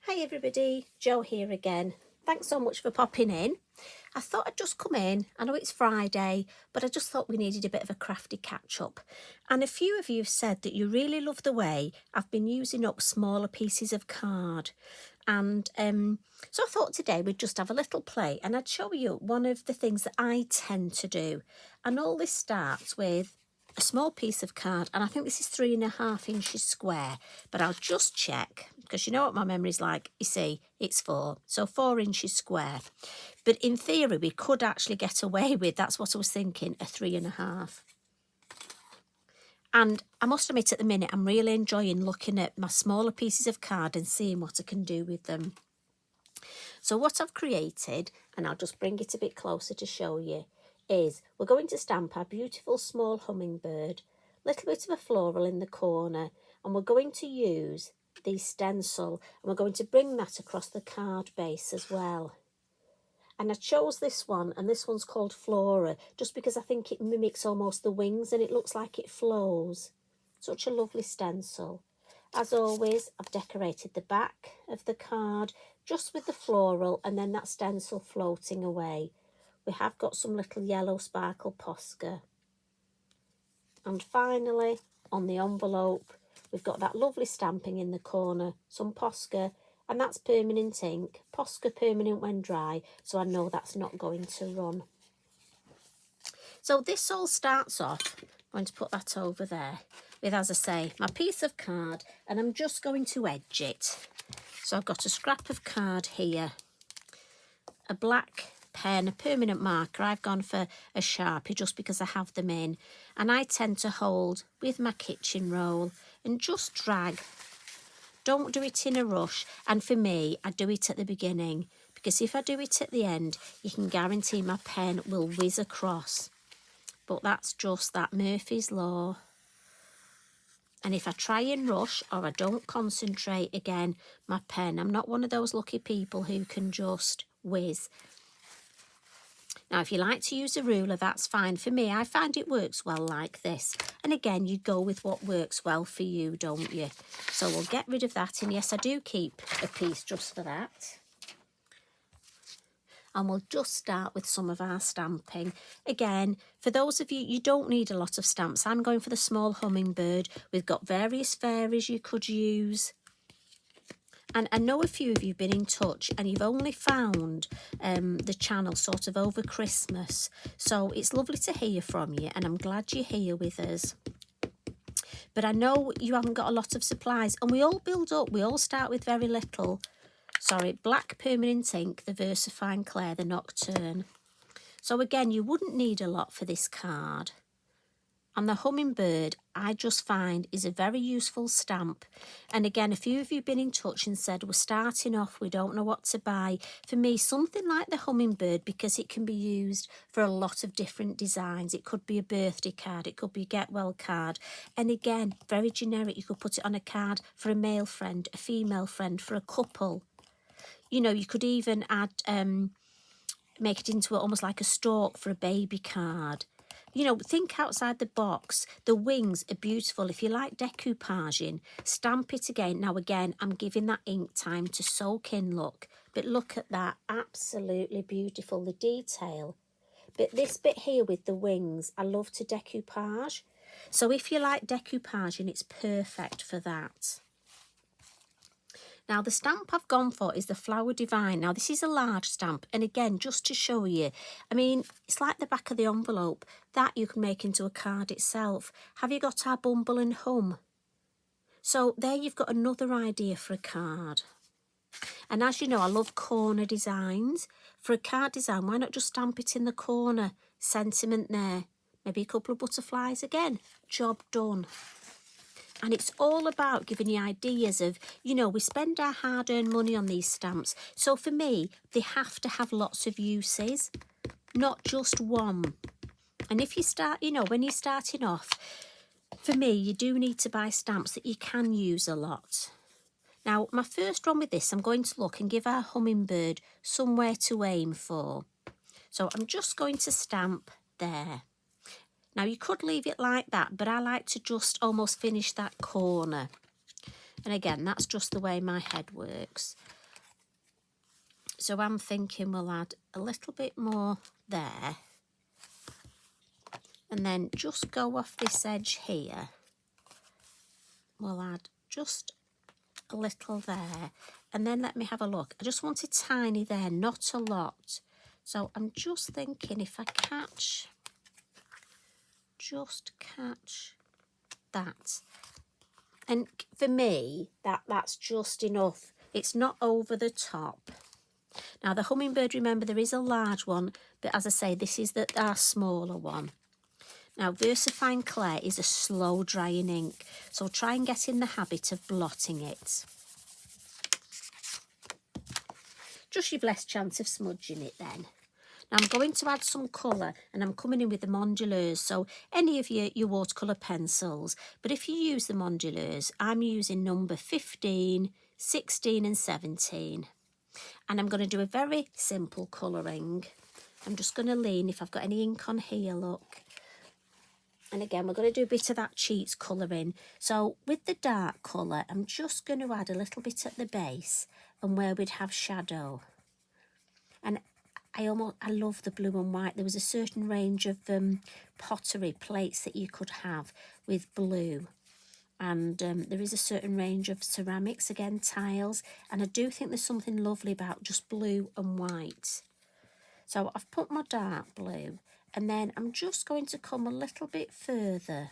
Hi everybody, Jo here again. Thanks so much for popping in. I thought I'd just come in. I know it's Friday, but I just thought we needed a bit of a crafty catch up. And a few of you have said that you really love the way I've been using up smaller pieces of card. And so I thought today we'd just have a little play and I'd show you one of the things that I tend to do. And all this starts with a small piece of card, and I think this is 3.5 inches square, but I'll just check because you know what my memory's like. You see, it's 4, so 4 inches square. But in theory, we could actually get away with, that's what I was thinking, a 3.5. And I must admit at the minute, I'm really enjoying looking at my smaller pieces of card and seeing what I can do with them. So what I've created, and I'll just bring it a bit closer to show you, is we're going to stamp our beautiful small hummingbird, little bit of a floral in the corner, and we're going to use the stencil, and we're going to bring that across the card base as well. And I chose this one, and this one's called Flora, just because I think it mimics almost the wings and it looks like it flows. Such a lovely stencil. As always, I've decorated the back of the card just with the floral and then that stencil floating away. We have got some little yellow sparkle Posca. And finally, on the envelope, we've got that lovely stamping in the corner, some Posca, and that's permanent ink. Posca permanent when dry, so I know that's not going to run. So this all starts off, I'm going to put that over there, with, as I say, my piece of card, and I'm just going to edge it. So I've got a scrap of card here, a black pen, a permanent marker. I've gone for a Sharpie just because I have them in, and I tend to hold with my kitchen roll and just drag. Don't do it in a rush, and for me, I do it at the beginning, because if I do it at the end, you can guarantee my pen will whiz across. But that's just that Murphy's Law. And if I try and rush or I don't concentrate, again, my pen, I'm not one of those lucky people who can just whiz. Now, if you like to use a ruler, that's fine. For me, I find it works well like this. And again, you go with what works well for you, don't you? So we'll get rid of that. And yes, I do keep a piece just for that. And we'll just start with some of our stamping. Again, for those of you, you don't need a lot of stamps. I'm going for the small hummingbird. We've got various fairies you could use. And I know a few of you have been in touch and you've only found the channel sort of over Christmas. So it's lovely to hear from you and I'm glad you're here with us. But I know you haven't got a lot of supplies and we all build up. We all start with very little. Sorry, black permanent ink, the Versafine Clair, the Nocturne. So again, you wouldn't need a lot for this card. And the hummingbird, I just find, is a very useful stamp. And again, a few of you have been in touch and said, we're starting off, we don't know what to buy. For me, something like the hummingbird, because it can be used for a lot of different designs. It could be a birthday card, it could be a get well card. And again, very generic, you could put it on a card for a male friend, a female friend, for a couple. You know, you could even add, make it into almost like a stalk for a baby card. You know, think outside the box. The wings are beautiful. If you like decoupaging, stamp it again. Now, again, I'm giving that ink time to soak in, look. But look at that. Absolutely beautiful, the detail. But this bit here with the wings, I love to decoupage. So if you like decoupaging, it's perfect for that. Now, the stamp I've gone for is the Flower Divine. Now, this is a large stamp. And again, just to show you, I mean, it's like the back of the envelope. That you can make into a card itself. Have you got our Bumble and Hum? So there you've got another idea for a card. And as you know, I love corner designs. For a card design, why not just stamp it in the corner? Sentiment there. Maybe a couple of butterflies again. Job done. And it's all about giving you ideas of, you know, we spend our hard-earned money on these stamps. So for me, they have to have lots of uses, not just one. And if you start, you know, when you're starting off, for me, you do need to buy stamps that you can use a lot. Now, my first one with this, I'm going to look and give our hummingbird somewhere to aim for. So I'm just going to stamp there. Now, you could leave it like that, but I like to just almost finish that corner. And again, that's just the way my head works. So I'm thinking we'll add a little bit more there. And then just go off this edge here. We'll add just a little there. And then let me have a look. I just want it tiny there, not a lot. So I'm just thinking if I just catch that. And for me, that's just enough. It's not over the top. Now the Hummingbird, remember, there is a large one, but as I say, this is our smaller one. Now Versafine Clair is a slow drying ink, so try and get in the habit of blotting it. Just you've less chance of smudging it then. Now I'm going to add some colour, and I'm coming in with the Mondeluz, so any of your watercolour pencils, but if you use the Mondeluz, I'm using number 15, 16 and 17. And I'm going to do a very simple colouring. I'm just going to lean, if I've got any ink on here, look. And again, we're going to do a bit of that cheats colouring. So with the dark colour, I'm just going to add a little bit at the base and where we'd have shadow. And I love the blue and white. There was a certain range of pottery plates that you could have with blue. And there is a certain range of ceramics, again, tiles. And I do think there's something lovely about just blue and white. So I've put my dark blue. And then I'm just going to come a little bit further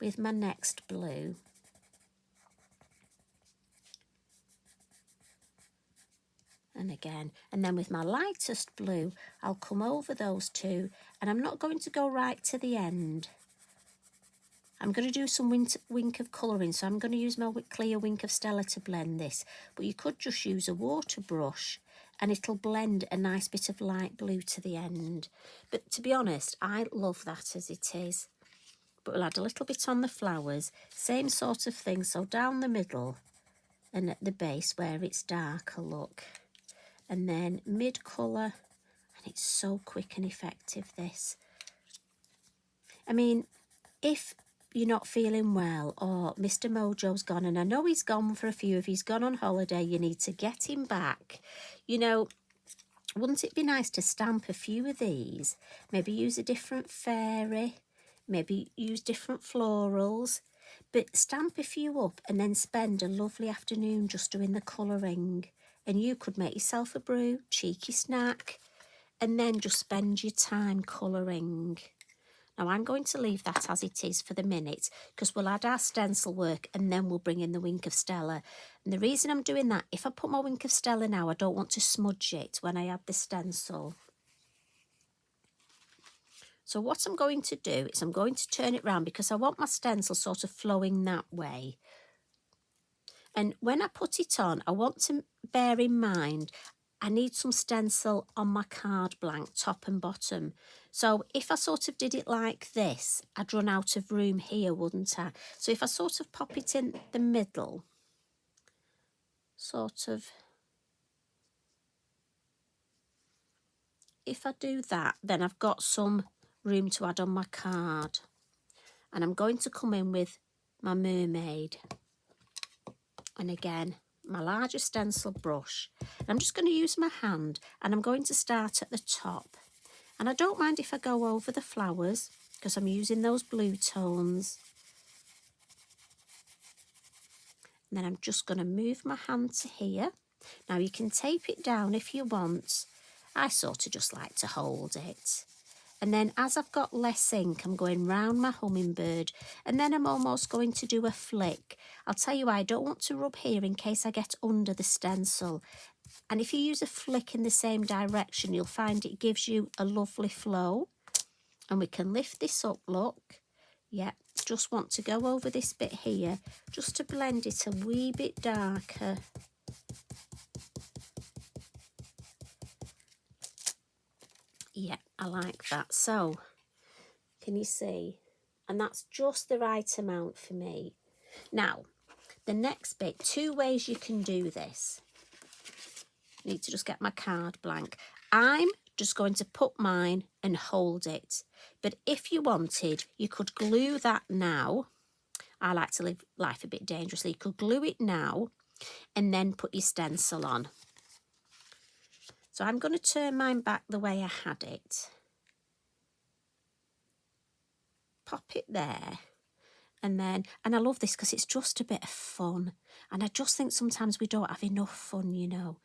with my next blue. And again, and then with my lightest blue, I'll come over those two, and I'm not going to go right to the end. I'm going to do some wink of colouring, so I'm going to use my clear wink of Stella to blend this, but you could just use a water brush and it'll blend a nice bit of light blue to the end. But to be honest, I love that as it is. But we'll add a little bit on the flowers, same sort of thing, so down the middle and at the base where it's darker, look. And then mid-colour, and it's so quick and effective, this. I mean, if you're not feeling well or Mr. Mojo's gone, and I know he's gone for a few, if he's gone on holiday, you need to get him back. You know, wouldn't it be nice to stamp a few of these? Maybe use a different fairy, maybe use different florals, but stamp a few up and then spend a lovely afternoon just doing the colouring. And you could make yourself a brew, cheeky snack, and then just spend your time colouring. Now I'm going to leave that as it is for the minute, because we'll add our stencil work and then we'll bring in the wink of Stella. And the reason I'm doing that, if I put my wink of Stella now, I don't want to smudge it when I add the stencil. So what I'm going to do is I'm going to turn it round, because I want my stencil sort of flowing that way. And when I put it on, I want to bear in mind I need some stencil on my card blank, top and bottom. So if I sort of did it like this, I'd run out of room here, wouldn't I? So if I sort of pop it in the middle, sort of, if I do that, then I've got some room to add on my card. And I'm going to come in with my Mermaid. And again, my larger stencil brush. And I'm just going to use my hand, and I'm going to start at the top. And I don't mind if I go over the flowers, because I'm using those blue tones. And then I'm just going to move my hand to here. Now you can tape it down if you want. I sort of just like to hold it. And then as I've got less ink, I'm going round my Hummingbird, and then I'm almost going to do a flick. I'll tell you why, I don't want to rub here in case I get under the stencil. And if you use a flick in the same direction, you'll find it gives you a lovely flow. And we can lift this up, look. Yeah, just want to go over this bit here, just to blend it a wee bit darker. Yeah, I like that. So, can you see? And that's just the right amount for me. Now, the next bit, 2 ways you can do this. Need to just get my card blank. I'm just going to put mine and hold it. But if you wanted, you could glue that now I like to live life a bit dangerously. You could glue it now and then put your stencil on. So I'm going to turn mine back the way I had it. Pop it there. And I love this because it's just a bit of fun. And I just think sometimes we don't have enough fun, you know.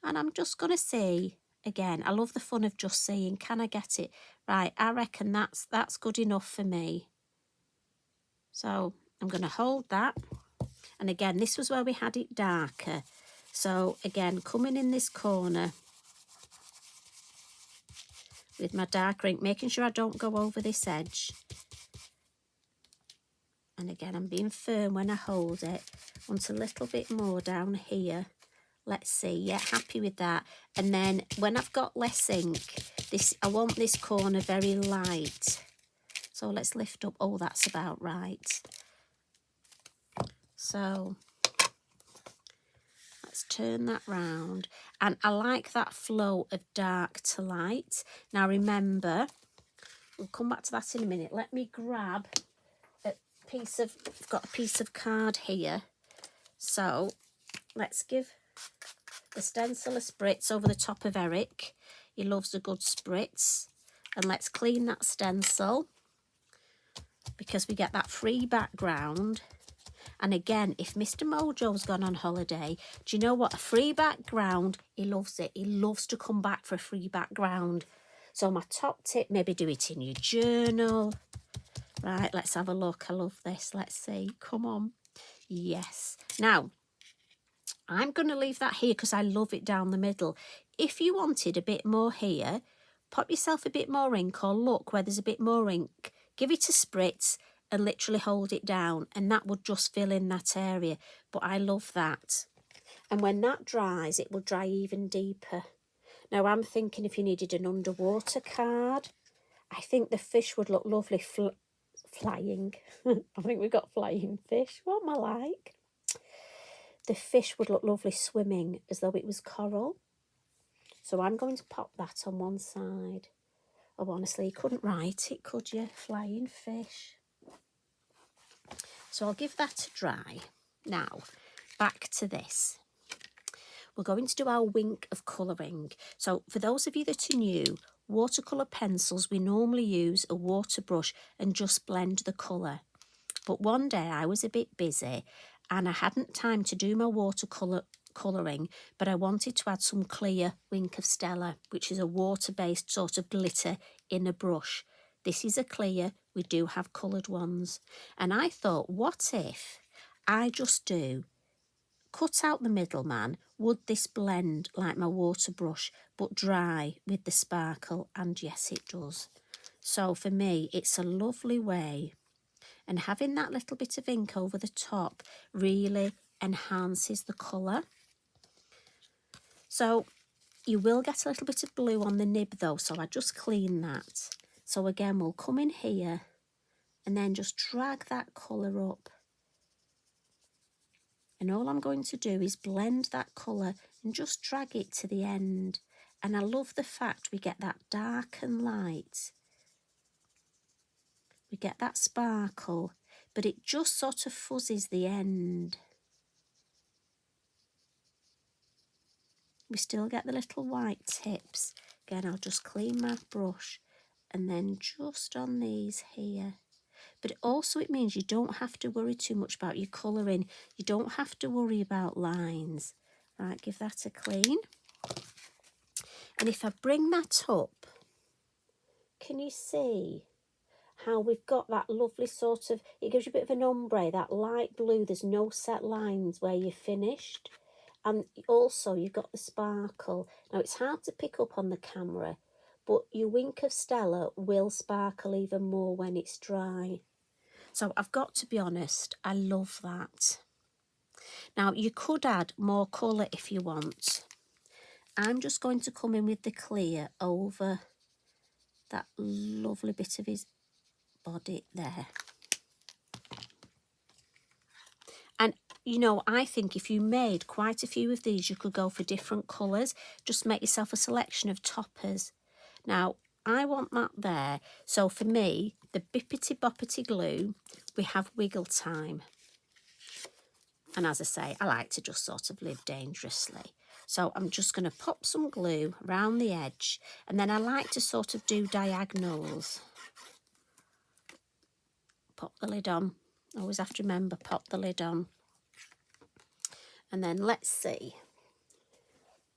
And I'm just going to see, again, I love the fun of just seeing, can I get it? Right, I reckon that's good enough for me. So I'm going to hold that. And again, this was where we had it darker. So again, coming in this corner with my dark ink, making sure I don't go over this edge. And again, I'm being firm when I hold it. Want a little bit more down here. Let's see, yeah, happy with that. And then when I've got less ink, I want this corner very light. So let's lift up, oh, that's about right. So let's turn that round. And I like that flow of dark to light. Now remember, we'll come back to that in a minute. Let me grab I've got a piece of card here. So let's give the stencil a spritz over the top of Eric. He loves a good spritz. And let's clean that stencil because we get that free background. And again, if Mr. Mojo's gone on holiday, do you know what? A free background, he loves it. He loves to come back for a free background. So my top tip, maybe do it in your journal. Right, let's have a look. I love this. Let's see. Come on. Yes. Now, I'm going to leave that here because I love it down the middle. If you wanted a bit more here, pop yourself a bit more ink or look where there's a bit more ink. Give it a spritz and literally hold it down and that would just fill in that area. But I love that. And when that dries, it will dry even deeper. Now, I'm thinking if you needed an underwater card, I think the fish would look lovely flying. I think we've got flying fish. What am I like? The fish would look lovely swimming as though it was coral. So I'm going to pop that on one side. Oh, honestly, you couldn't write it, could you? Flying fish. So I'll give that a dry. Now, back to this. We're going to do our wink of colouring. So for those of you that are new, watercolour pencils, we normally use a water brush and just blend the colour. But one day I was a bit busy and I hadn't time to do my colouring, but I wanted to add some Clair Wink of Stella, which is a water-based sort of glitter in a brush. This is a Clair, we do have coloured ones. And I thought, what if I just cut out the middleman, would this blend like my water brush, but dry with the sparkle? And yes, it does. So for me, it's a lovely way. And having that little bit of ink over the top really enhances the colour. So you will get a little bit of blue on the nib though, so I just clean that. So again, we'll come in here and then just drag that colour up. And all I'm going to do is blend that colour and just drag it to the end. And I love the fact we get that dark and light. We get that sparkle, but it just sort of fuzzes the end. We still get the little white tips. Again, I'll just clean my brush and then just on these here. But also it means you don't have to worry too much about your colouring. You don't have to worry about lines. Right, give that a clean. And if I bring that up, can you see how we've got that lovely sort of, it gives you a bit of an ombre, that light blue, there's no set lines where you're finished. And also you've got the sparkle. Now it's hard to pick up on the camera, but your Wink of Stella will sparkle even more when it's dry. So I've got to be honest, I love that. Now you could add more colour if you want. I'm just going to come in with the Clair over that lovely bit of his body there. And you know, I think if you made quite a few of these, you could go for different colours. Just make yourself a selection of toppers. Now, I want that there. So for me, the Bippity Boppity glue we have wiggle time. And as I say, I like to just sort of live dangerously. So I'm just going to pop some glue around the edge, and then I like to sort of do diagonals. Pop the lid on. Always have to remember, pop the lid on. And then let's see.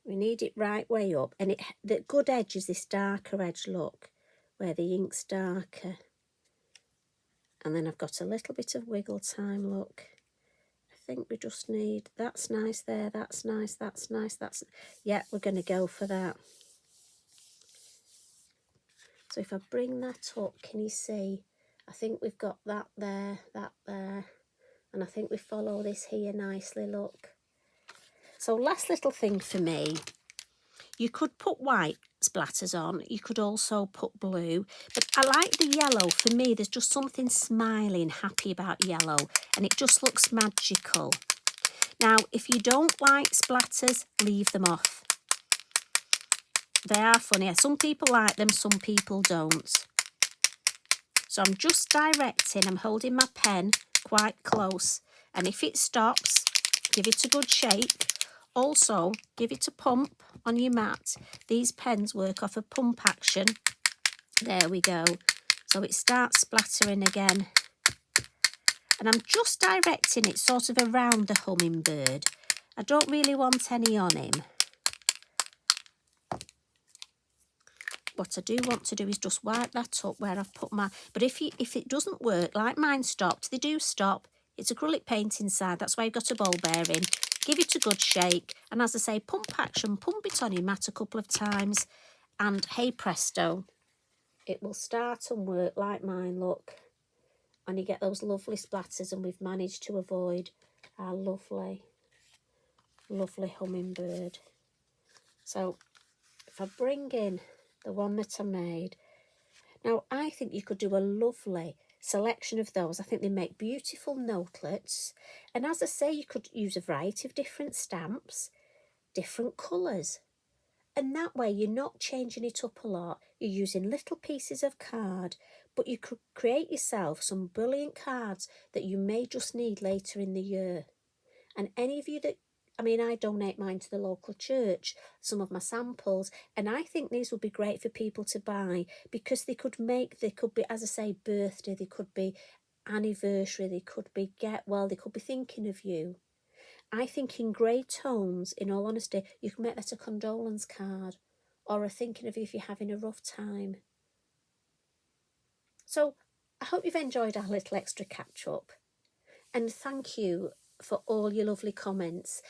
We need it right way up. And the good edge is this darker edge, look, where the ink's darker. And then I've got a little bit of wiggle time, look. I think we just need, that's nice there, that's nice, that's nice, that's, yeah, we're going to go for that. So if I bring that up, can you see? I think we've got that there, and I think we follow this here nicely, look. So last little thing for me, you could put white splatters on, you could also put blue, but I like the yellow. For me, there's just something smiling, happy about yellow, and it just looks magical. Now, if you don't like splatters, leave them off. They are funny. Some people like them, some people don't. So I'm just directing, I'm holding my pen quite close, and if it stops, give it a good shake. Also, give it a pump on your mat. These pens work off a pump action. There we go. So it starts splattering again. And I'm just directing it sort of around the hummingbird. I don't really want any on him. What I do want to do is just wipe that up where I've put my... But if it doesn't work, like mine stopped, they do stop. It's acrylic paint inside, that's why you've got a ball bearing. Give it a good shake, and as I say, pump action, pump it on your mat a couple of times, and hey presto, it will start and work like mine, look. And you get those lovely splatters, and we've managed to avoid our lovely, lovely hummingbird. So if I bring in the one that I made, now I think you could do a lovely selection of those. I think they make beautiful notelets, and as I say, you could use a variety of different stamps, different colours, and that way you're not changing it up a lot. You're using little pieces of card, but you could create yourself some brilliant cards that you may just need later in the year. And any of you that, I mean, I donate mine to the local church, some of my samples, and I think these would be great for people to buy, because they could be, as I say, birthday, they could be anniversary, they could be get well, they could be thinking of you. I think in grey tones, in all honesty, you can make that a condolence card, or a thinking of you if you're having a rough time. So I hope you've enjoyed our little extra catch up, and thank you for all your lovely comments.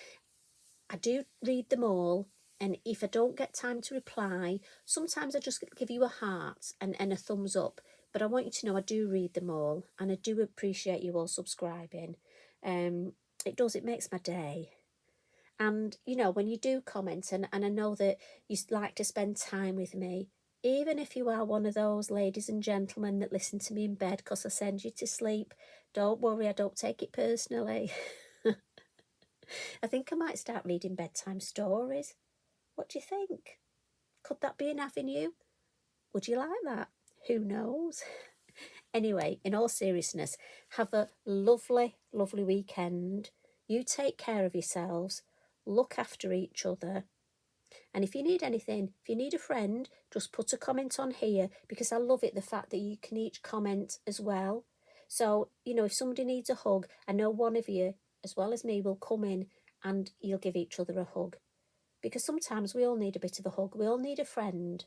I do read them all, and if I don't get time to reply, sometimes I just give you a heart and a thumbs up, but I want you to know I do read them all, and I do appreciate you all subscribing. It makes my day. And, you know, when you do comment, and I know that you like to spend time with me, even if you are one of those ladies and gentlemen that listen to me in bed because I send you to sleep, don't worry, I don't take it personally. I think I might start reading bedtime stories. What do you think? Could that be an avenue? Would you like that? Who knows? Anyway, in all seriousness, have a lovely, lovely weekend. You take care of yourselves. Look after each other. And if you need anything, if you need a friend, just put a comment on here, because I love it, the fact that you can each comment as well. So, you know, if somebody needs a hug, I know one of you, as well as me, will come in and you'll give each other a hug. Because sometimes we all need a bit of a hug. We all need a friend.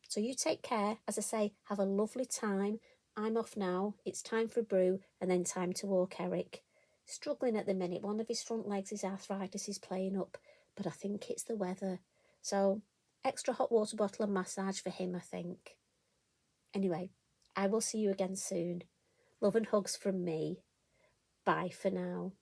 So you take care. As I say, have a lovely time. I'm off now. It's time for a brew and then time to walk Eric. Struggling at the minute. One of his front legs, his arthritis is playing up, but I think it's the weather. So extra hot water bottle and massage for him, I think. Anyway, I will see you again soon. Love and hugs from me. Bye for now.